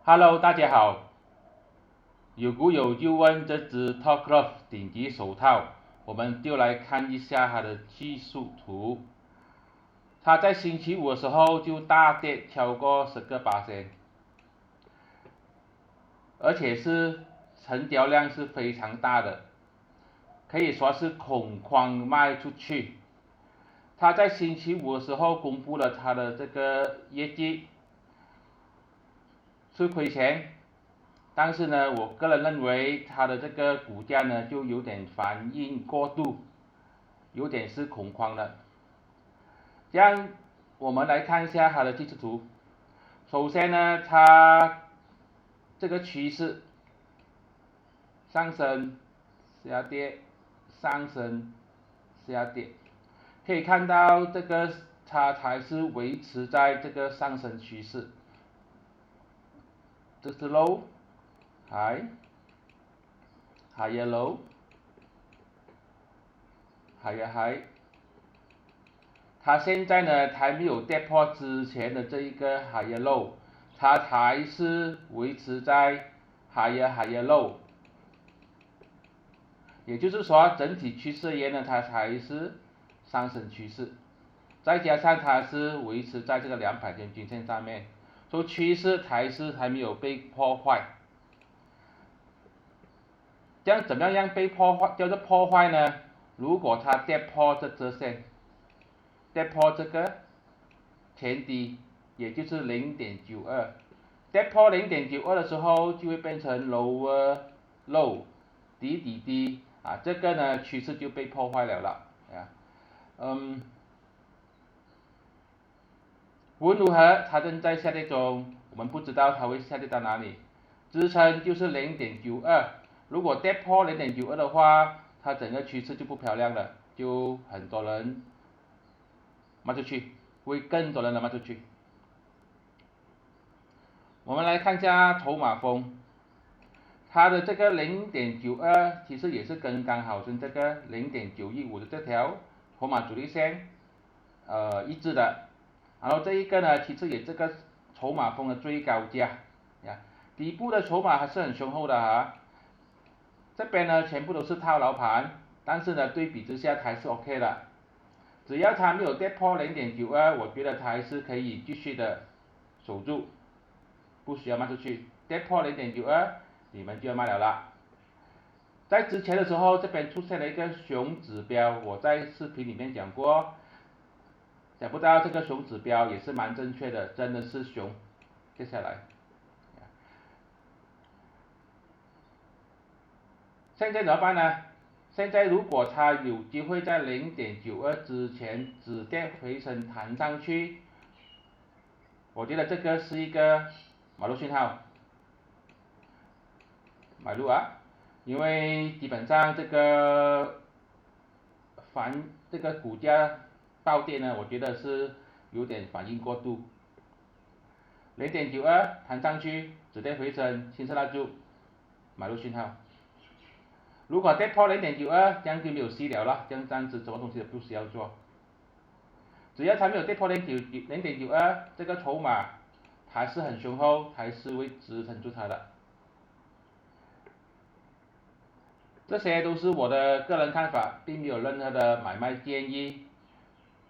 Hello，大家好。有股友就问这只 Topcloth 顶级手套，我们就来看一下它的技术图。它在星期五的时候就大跌超过10%，而且是成交量是非常大的，可以说是恐慌卖出去。它在星期五的时候公布了它的这个业绩是亏钱，但是呢，我个人认为它的这个股价呢就有点反应过度，有点是恐慌了。这样我们来看一下它的技术图。首先呢，它这个趋势上升、下跌、上升、下跌，可以看到这个它还是维持在这个上升趋势。这是 low、high、higher low、higher high。它现在呢还没有跌破之前的这一个 higher low，它还是维持在 higher low，也就是说整体趋势而言呢，它还是上升趋势，再加上它是维持在这个200天均线上面，所以趋势还没有被破坏。这样怎么样被破坏？叫做破坏呢？如果它跌破这支线，跌破这个前低，也就是0.92，跌破0.92的时候就会变成 lower low， 底底低啊，这个呢趋势就被破坏了啊。无论如何，它正在下跌中，我们不知道它会下跌到哪里。支撑就是0.92，如果跌破0.92的话，它整个趋势就不漂亮了，就很多人卖出去，会更多人卖出去。我们来看一下筹码峰，它的这个0.92其实也是刚刚好跟这个0.915的这条筹码主力线一致的。然后这一个呢，其实也这个筹码峰的最高价呀，底部的筹码还是很雄厚的哈。这边呢全部都是套牢盘，但是呢对比之下还是 OK 的。只要它没有跌破0.92，我觉得它还是可以继续的守住，不需要卖出去。跌破0.92，你们就要卖了啦。在之前的时候，这边出现了一个熊指标，我在视频里面讲过，想不到这个熊指标也是蛮正确的，真的是熊。接下来，现在怎么办呢？现在如果它有机会在0.92之前止跌回升弹上去，我觉得这个是一个买入信号，买入啊，因为基本上这个股价暴跌呢，我觉得是有点反应过度。0.92弹上去，止跌回升，青色蜡烛，买入信号。如果跌破0.92，这样就没有戏了，这样子什么东西都不需要做。只要它没有跌破0.92，这个筹码还是很雄厚，还是会支撑住它的。这些都是我的个人看法，并没有任何的买卖建议。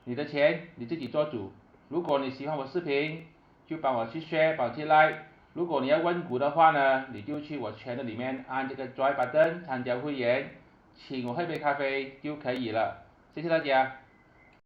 你的钱你自己做主。如果你喜欢我视频，就帮我去 share，帮我去 like。如果你要问股的话呢，你就去我 channel 里面按这个 join button 参加会员，请我喝杯咖啡就可以了。谢谢大家。